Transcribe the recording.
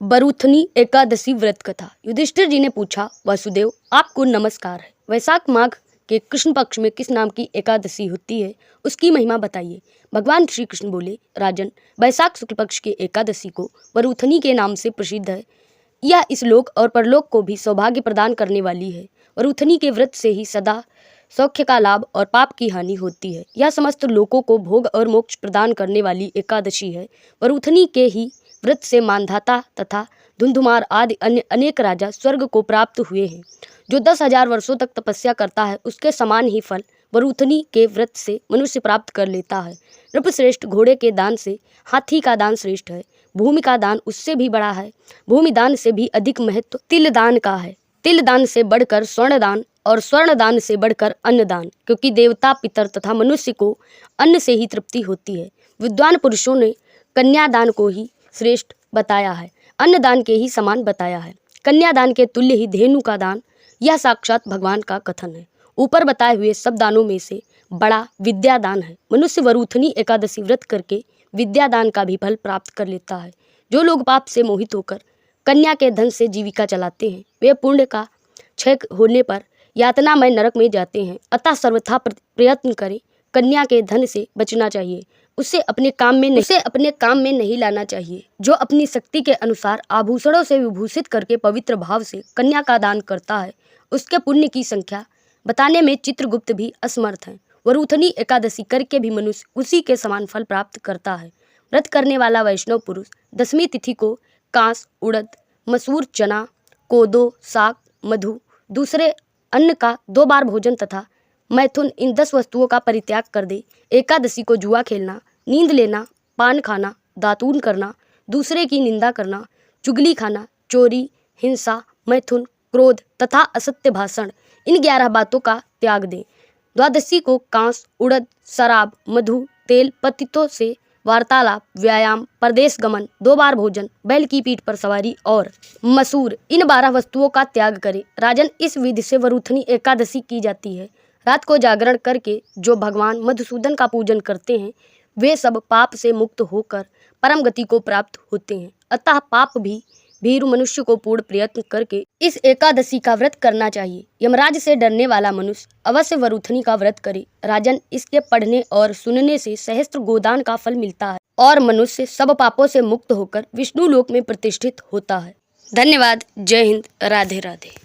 बरूथनी एकादशी व्रत कथा। युधिष्ठिर जी ने पूछा, वासुदेव आपको नमस्कार है। वैशाख माघ के कृष्ण पक्ष में किस नाम की एकादशी होती है, उसकी महिमा बताइए। भगवान श्री कृष्ण बोले, राजन, वैशाख शुक्ल पक्ष की एकादशी को बरूथनी के नाम से प्रसिद्ध है। यह इस लोक और परलोक को भी सौभाग्य प्रदान करने वाली है। बरूथनी के व्रत से ही सदा सौख्य का लाभ और पाप की हानि होती है। यह समस्त लोकों को भोग और मोक्ष प्रदान करने वाली एकादशी है। बरूथनी के ही व्रत से मानधाता तथा धुंधुमार आदि अन्य अनेक राजा स्वर्ग को प्राप्त हुए हैं। जो 10,000 वर्षों तक तपस्या करता है, उसके समान ही फल बरूथनी के व्रत से मनुष्य प्राप्त कर लेता है। नृपश्रेष्ठ घोड़े के दान से हाथी का दान श्रेष्ठ है। भूमि का दान उससे भी बड़ा है। भूमि दान से भी अधिक महत्व तिल दान का है। तिल दान से बढ़कर स्वर्ण दान और स्वर्ण दान से बढ़कर अन्न दान, क्योंकि देवता, पितर तथा मनुष्य को अन्न से ही तृप्ति होती है। विद्वान पुरुषों ने कन्यादान को ही श्रेष्ठ बताया है, अन्नदान के ही समान बताया है। कन्यादान के तुल्य ही धेनु का दान, यह साक्षात भगवान का कथन है। ऊपर बताए हुए सब दानों में से बड़ा विद्यादान है। मनुष्य बरूथनी एकादशी व्रत करके विद्यादान का भी फल प्राप्त कर लेता है। जो लोग पाप से मोहित होकर कन्या के धन से जीविका चलाते हैं, वे पुण्य का क्षय होने पर यातनामय नरक में जाते हैं। अतः सर्वथा प्रयत्न करें, कन्या के धन से बचना चाहिए। उसे अपने काम में नहीं लाना चाहिए। जो अपनी शक्ति के अनुसार आभूषणों से विभूषित करके पवित्र भाव से कन्या का दान करता है, उसके पुण्य की संख्या बताने में चित्रगुप्त भी असमर्थ है। बरूथनी एकादशी करके भी मनुष्य उसी के समान फल प्राप्त करता है। व्रत करने वाला वैष्णव पुरुष दशमी तिथि को कांस, उड़द, मसूर, चना, कोदो, साग, मधु, दूसरे अन्न का 2 बार भोजन तथा मैथुन, इन 10 वस्तुओं का परित्याग कर दे। एकादशी को जुआ खेलना, नींद लेना, पान खाना, दातून करना, दूसरे की निंदा करना, चुगली खाना, चोरी, हिंसा, मैथुन, क्रोध तथा असत्य भाषण, इन 11 बातों का त्याग दें। द्वादशी को कांस, उड़द, शराब, मधु, तेल, पतितों से वार्तालाप, व्यायाम, परदेश गमन, 2 बार भोजन, बैल की पीठ पर सवारी और मसूर, इन 12 वस्तुओं का त्याग करें। राजन, इस विधि से बरूथनी एकादशी की जाती है। रात को जागरण करके जो भगवान मधुसूदन का पूजन करते हैं, वे सब पाप से मुक्त होकर परम गति को प्राप्त होते हैं। अतः पाप भी भीरु मनुष्य को पूर्ण प्रयत्न करके इस एकादशी का व्रत करना चाहिए। यमराज से डरने वाला मनुष्य अवश्य बरूथनी का व्रत करे। राजन, इसके पढ़ने और सुनने से सहस्त्र गोदान का फल मिलता है और मनुष्य सब पापों से मुक्त होकर विष्णु लोक में प्रतिष्ठित होता है। धन्यवाद। जय हिंद। राधे राधे।